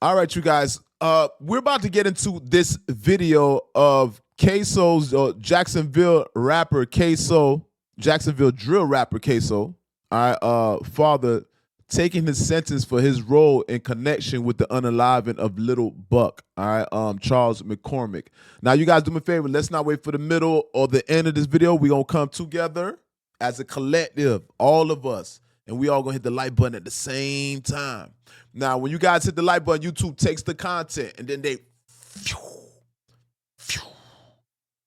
All right, you guys. We're about to get into this video of Ksoo's Jacksonville rapper Ksoo, Jacksonville Drill rapper Ksoo. All right, father taking his sentence for his role in connection with the unaliving of Lil Buck. All right, Charles Macromick. Now, you guys do me a favor. Let's not wait for the middle or the end of this video. We're gonna come together as a collective, all of us, and we all gonna hit the like button at the same time. Now, when you guys hit the like button, YouTube takes the content and then they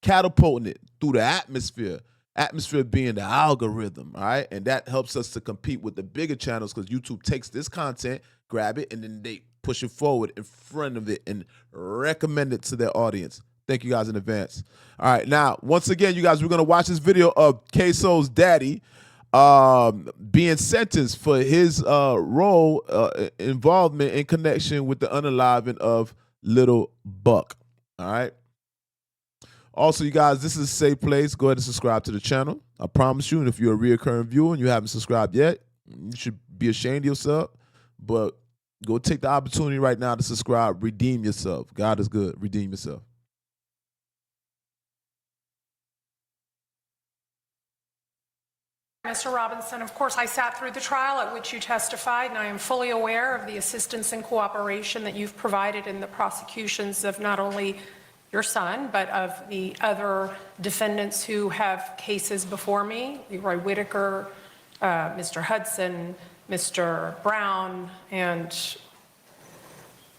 catapulting it through the atmosphere. Atmosphere being the algorithm, all right? And that helps us to compete with the bigger channels because YouTube takes this content, grab it, and then they push it forward in front of it and recommend it to their audience. Thank you guys in advance. All right, now, once again, you guys, we're going to watch this video of Ksoo's daddy being sentenced for his involvement in connection with the unaliving of Lil Buck. All right. Also, you guys, this is a safe place. Go ahead and subscribe to the channel. I promise you, and if you're a reoccurring viewer and you haven't subscribed yet, you should be ashamed of yourself. But go take the opportunity right now to subscribe. Redeem yourself. God is good. Redeem yourself. Mr. Robinson, of course, I sat through the trial at which you testified, and I am fully aware of the assistance and cooperation that you've provided in the prosecutions of not only your son, but of the other defendants who have cases before me, Leroy Whitaker, Mr. Hudson, Mr. Brown, and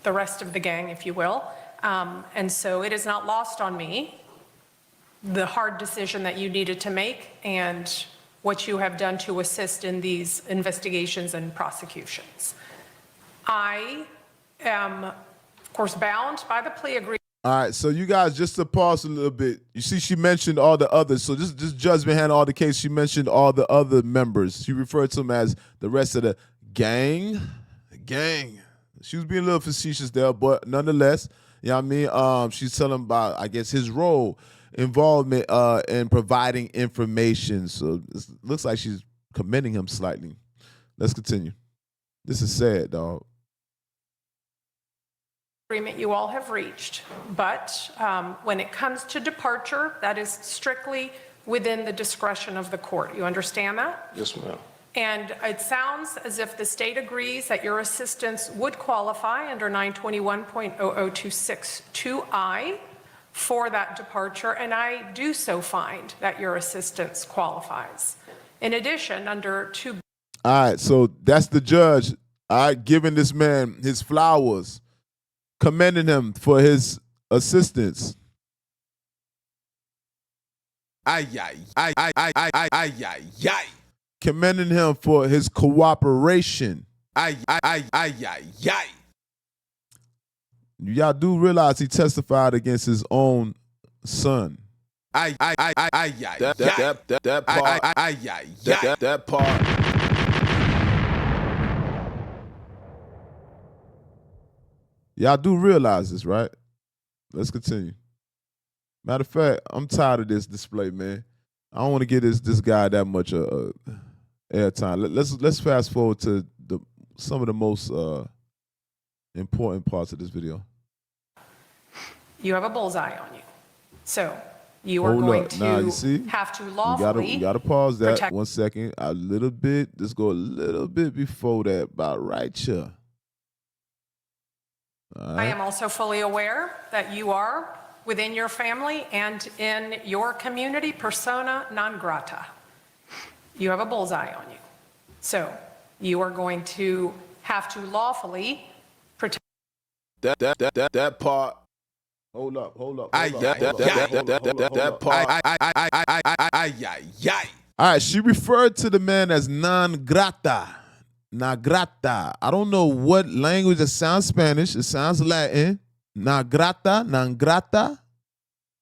the rest of the gang, if you will. And so it is not lost on me the hard decision that you needed to make and what you have done to assist in these investigations and prosecutions. I am, of course, bound by the plea agreement. All right, so you guys, just to pause a little bit, you see she mentioned all the others. So this judge behind all the case, she mentioned all the other members. She referred to them as the rest of the gang. She was being a little facetious there, but nonetheless, you know what I mean? She's telling about, I guess, his role, involvement in providing information. So it looks like she's commending him slightly. Let's continue. This is sad, dog. Agreement you all have reached, but when it comes to departure, that is strictly within the discretion of the court. You understand that? Yes, ma'am. And it sounds as if the state agrees that your assistance would qualify under 921.00262I for that departure, and I do so find that your assistance qualifies. In addition, under 2. All right, so that's the judge, all right, giving this man his flowers, commending him for his assistance. Commending him for his cooperation. Y'all do realize he testified against his own son. That part. Y'all do realize this, right? Let's continue. Matter of fact, I'm tired of this display, man. I don't want to give this guy that much airtime. Let's fast forward to some of the most important parts of this video. You have a bullseye on you. So you are going to have to lawfully you gotta pause that protect. 1 second. A little bit. Let's go a little bit before that. About right here. Right. I am also fully aware that you are within your family and in your community persona non grata. You have a bullseye on you. So you are going to have to lawfully protect. That part. Hold up. That part. All right, she referred to the man as non grata. Non grata. I don't know what language. It sounds Spanish. It sounds Latin. Non grata.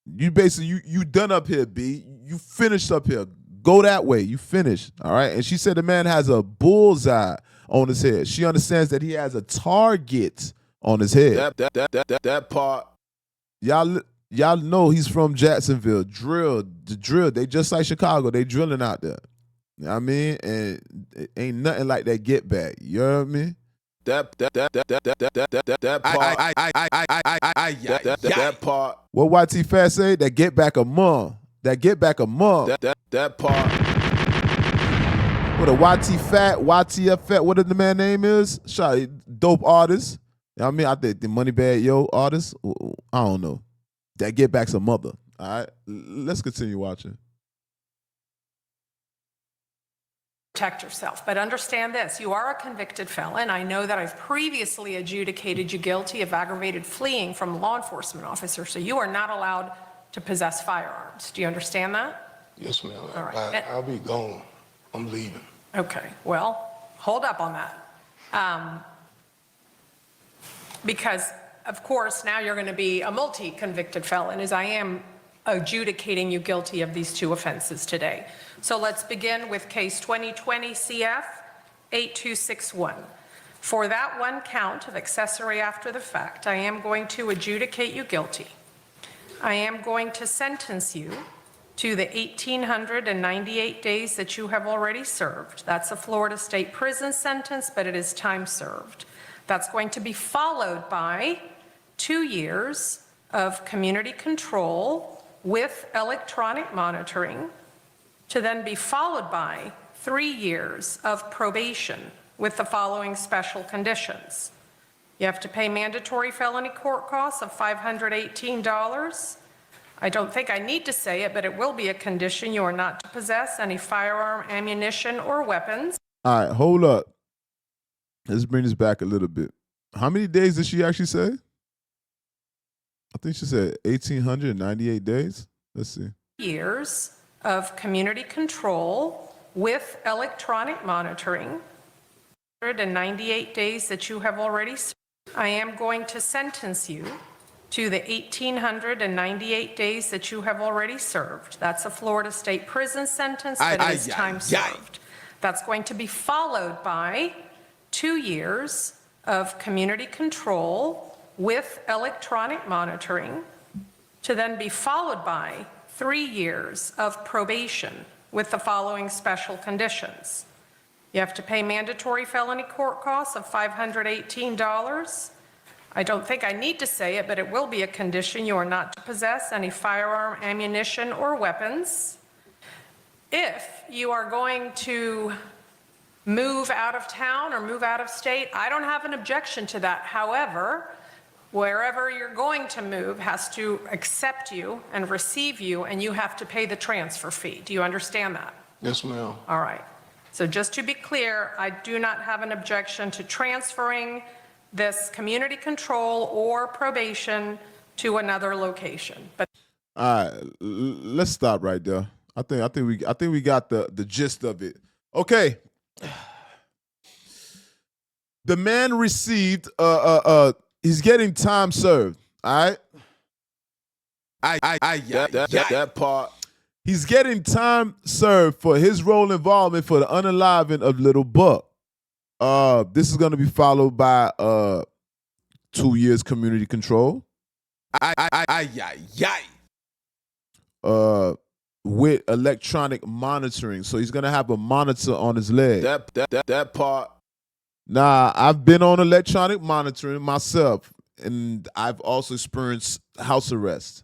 You basically, you done up here, B. You finished up here. Go that way. You finished. All right. And she said the man has a bullseye on his head. She understands that he has a target on his head. That part. Y'all know he's from Jacksonville Drill. The Drill. They just like Chicago. They drilling out there. You know what I mean? And it ain't nothing like that get back. You know what I mean? That part. What YT Fat say? That get back a mom. That get back a mom. That part. What a YT Fat, YTF Fat, what the man name is? Shot dope artist. I mean, I think the Money Bad Yo artist. I don't know. That get back's a mother. All right, let's continue watching. Protect yourself, but understand this, you are a convicted felon. I know that I've previously adjudicated you guilty of aggravated fleeing from a law enforcement officer, so you are not allowed to possess firearms. Do you understand that? Yes, ma'am. All right. I'll be gone. I'm leaving. Okay, well, hold up on that. Because, of course, now you're going to be a multi-convicted felon, as I am adjudicating you guilty of these two offenses today. So let's begin with case 2020 CF 8261. For that one count of accessory after the fact, I am going to adjudicate you guilty. I am going to sentence you to the 1,898 days that you have already served. That's a Florida State prison sentence, but it is time served. That's going to be followed by 2 years of community control with electronic monitoring, to then be followed by 3 years of probation with the following special conditions. You have to pay mandatory felony court costs of $518. I don't think I need to say it, but it will be a condition you are not to possess any firearm, ammunition, or weapons. All right, hold up. Let's bring this back a little bit. How many days did she actually say? I think she said 1,898 days. Let's see. Years of community control with electronic monitoring. 198 days that you have already served. I am going to sentence you to the 1,898 days that you have already served. That's a Florida State prison sentence, but it is time served. That's going to be followed by 2 years of community control with electronic monitoring, to then be followed by 3 years of probation with the following special conditions. You have to pay mandatory felony court costs of $518. I don't think I need to say it, but it will be a condition you are not to possess any firearm, ammunition, or weapons. If you are going to move out of town or move out of state, I don't have an objection to that. However, wherever you're going to move has to accept you and receive you, and you have to pay the transfer fee. Do you understand that? Yes, ma'am. All right. So just to be clear, I do not have an objection to transferring this community control or probation to another location. But all right, let's stop right there. I think we got the gist of it. Okay. The man received he's getting time served. All right. That part. He's getting time served for his role involvement for the unaliving of Lil Buck. This is gonna be followed by 2 years community control. With electronic monitoring. So he's gonna have a monitor on his leg. That part. Nah, I've been on electronic monitoring myself, and I've also experienced house arrest.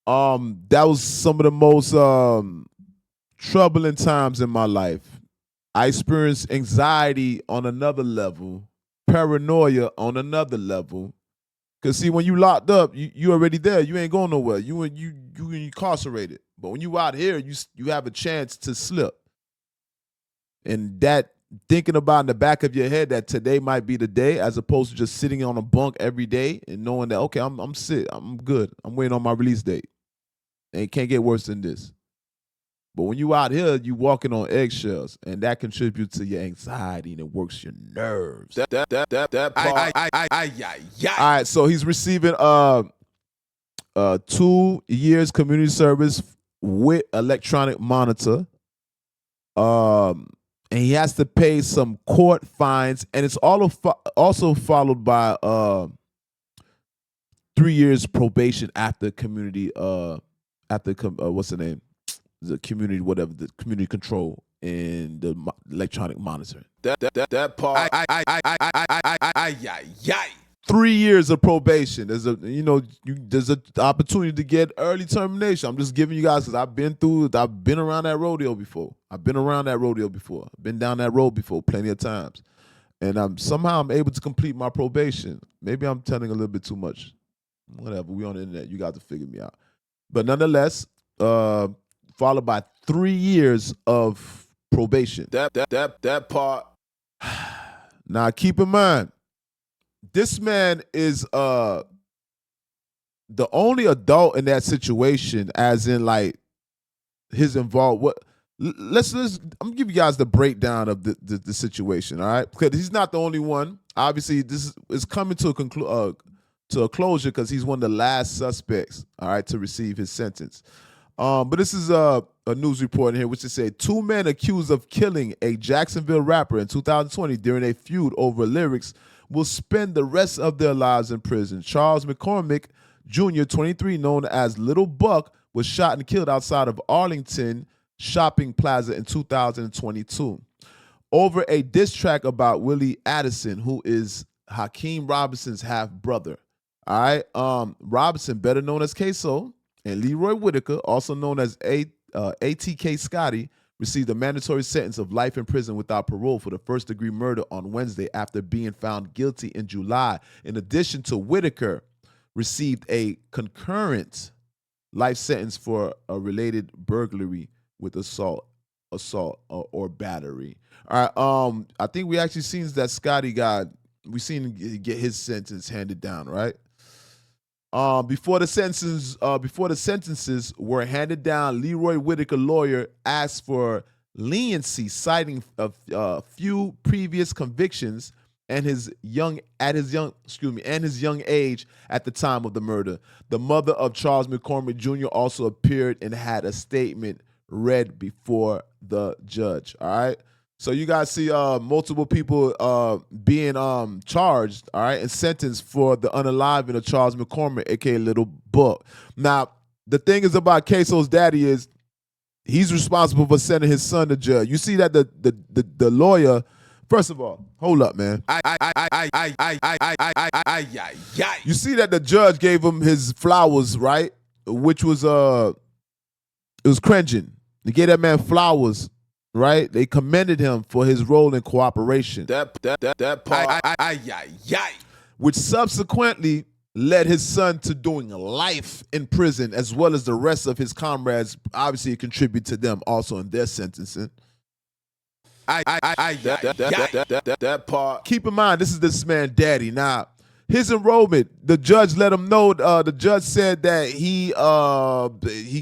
That was some of the most troubling times in my life. I experienced anxiety on another level, paranoia on another level. Cause see, when you locked up, you already there. You ain't going nowhere. You incarcerated. But when you out here, you have a chance to slip. And that thinking about in the back of your head that today might be the day, as opposed to just sitting on a bunk every day and knowing that, okay, I'm sick, I'm good, I'm waiting on my release date. And it can't get worse than this. But when you out here, you walking on eggshells, and that contributes to your anxiety and it works your nerves. That part. All right, so he's receiving 2 years community service with electronic monitor. And he has to pay some court fines, and it's also followed by 3 years probation after community what's the name? The community, whatever, the community control in the electronic monitoring. That part. 3 years of probation. There's there's an opportunity to get early termination. I'm just giving you guys because I've been around that rodeo before. I've been down that road before plenty of times. And somehow I'm able to complete my probation. Maybe I'm telling a little bit too much. Whatever, we on the internet. You got to figure me out. But nonetheless, followed by 3 years of probation. That part. Now keep in mind, this man is the only adult in that situation, as in like his involved. Let's I'm gonna give you guys the breakdown of the situation, all right? Because he's not the only one. Obviously, this is coming to a closure because he's one of the last suspects, all right, to receive his sentence. But this is a news report in here which said 2 men accused of killing a Jacksonville rapper in 2020 during a feud over lyrics will spend the rest of their lives in prison. Charles Macromick Jr., 23, known as Lil Buck, was shot and killed outside of Arlington Shopping Plaza in 2022 over a diss track about Willie Addison, who is Hakeem Robinson's half-brother. All right, Robinson, better known as Ksoo, and Leroy Whitaker, also known as ATK Scotty, received a mandatory sentence of life in prison without parole for the first-degree murder on Wednesday after being found guilty in July. In addition to Whitaker, received a concurrent life sentence for a related burglary with assault or battery. All right, I think we actually seen that Scotty we seen him get his sentence handed down, right? Before the sentences were handed down, Leroy Whitaker lawyer asked for leniency, citing a few previous convictions and his young age at the time of the murder. The mother of Charles Macromick Jr. also appeared and had a statement read before the judge. All right. So you guys see multiple people being charged, all right, and sentenced for the unaliving of Charles Macromick, aka Lil Buck. Now, the thing is about Ksoo's daddy is he's responsible for sending his son to jail. You see that the lawyer, first of all, hold up, man. You see that the judge gave him his flowers, right? Which was it was cringing. They gave that man flowers. Right? They commended him for his role in cooperation. That part. Which subsequently led his son to doing life in prison, as well as the rest of his comrades obviously contribute to them also in their sentencing. That part. Keep in mind, this is this man's daddy. Now, his enrollment, the judge let him know. The judge said that he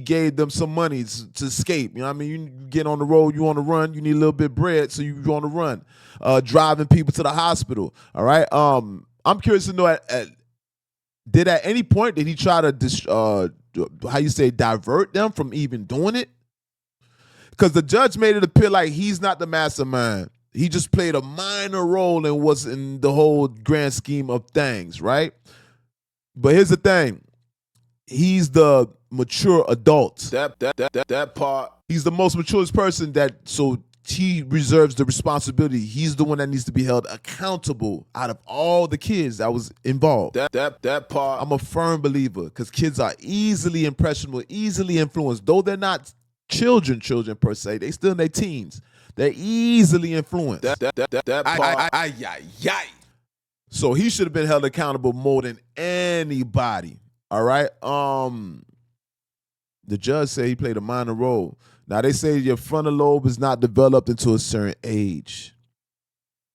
gave them some money to escape. You know what I mean? You get on the road, you on the run, you need a little bit of bread, so you on the run. Driving people to the hospital. All right. I'm curious to know, did at any point did he try to divert them from even doing it? Because the judge made it appear like he's not the mastermind. He just played a minor role and was in the whole grand scheme of things, right? But here's the thing. He's the mature adult. That part. He's the most mature person so he reserves the responsibility. He's the one that needs to be held accountable out of all the kids that was involved. That part. I'm a firm believer because kids are easily impressionable, easily influenced. Though they're not children per se, they still in their teens. They're easily influenced. That part. So he should have been held accountable more than anybody. All right. The judge said he played a minor role. Now they say your frontal lobe is not developed until a certain age.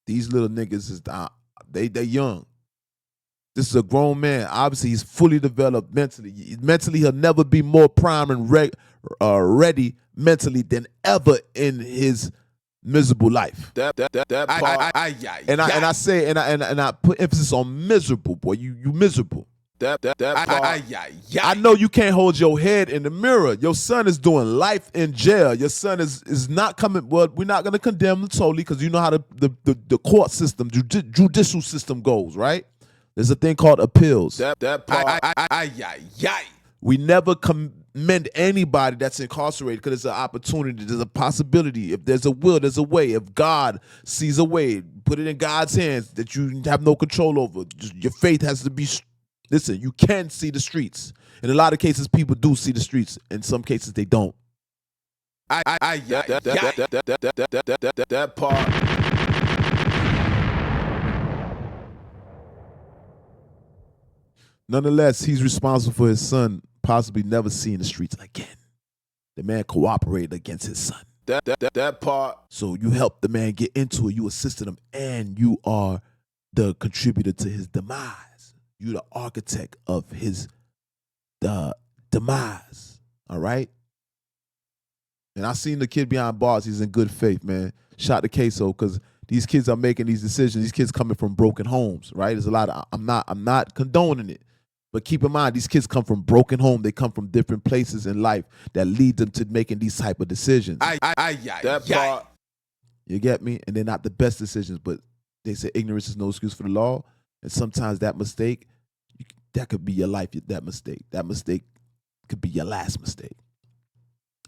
These little niggas they're young. This is a grown man. Obviously, he's fully developed mentally. Mentally, he'll never be more prime and ready mentally than ever in his miserable life. That part. And I put emphasis on miserable, boy. You miserable. That part. I know you can't hold your head in the mirror. Your son is doing life in jail. Your son is not coming. Well, we're not going to condemn him totally because you know how the court system, judicial system goes, right? There's a thing called appeals. That part. We never mend anybody that's incarcerated because there's an opportunity, there's a possibility. If there's a will, there's a way. If God sees a way, put it in God's hands that you have no control over. Just, your faith has to be, listen, you can see the streets. In a lot of cases, people do see the streets. In some cases, they don't. That part. Nonetheless, he's responsible for his son possibly never seeing the streets again. The man cooperated against his son. That part. So you helped the man get into it. You assisted him, and you are the contributor to his demise. You're the architect of his demise. All right? And I seen the kid behind bars. He's in good faith, man. Shout to Ksoo, because these kids are making these decisions. These kids coming from broken homes, right? There's a lot of, I'm not condoning it. But keep in mind, these kids come from broken homes. They come from different places in life that lead them to making these type of decisions. That part. You get me? And they're not the best decisions, but they say ignorance is no excuse for the law. And sometimes that mistake, that could be your life, that mistake. That mistake could be your last mistake.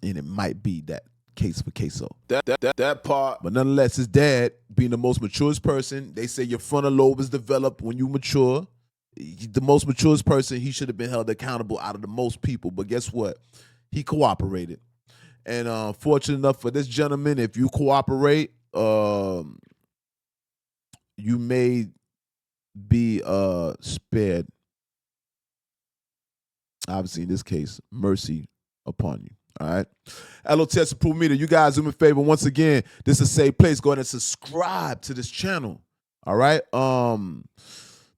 And it might be that case for Ksoo. That part. But nonetheless, his dad, being the most maturest person, they say your frontal lobe is developed when you mature. The most maturest person, he should have been held accountable out of the most people. But guess what? He cooperated. And fortunate enough for this gentleman, if you cooperate, you may be spared. Obviously, in this case, mercy upon you. All right. L.O.T.S approve meter. You guys do me a favor. Once again, this is a safe place. Go ahead and subscribe to this channel. All right.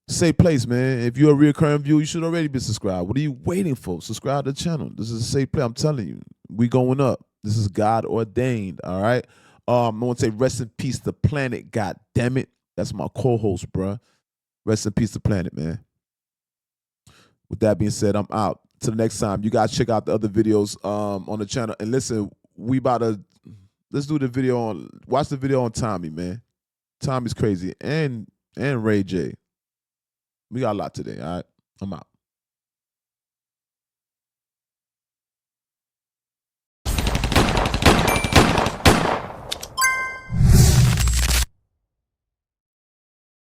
Safe place, man. If you're a recurring viewer, you should already be subscribed. What are you waiting for? Subscribe to the channel. This is a safe place. I'm telling you. We going up. This is God ordained. All right. I want to say rest in peace the planet. God damn it. That's my co-host, bruh. Rest in peace the planet, man. With that being said, I'm out. Till the next time, you guys check out the other videos on the channel. And listen, let's do the video on, watch the video on Tommy, man. Tommy's crazy. And Ray J. We got a lot today, all right? I'm out.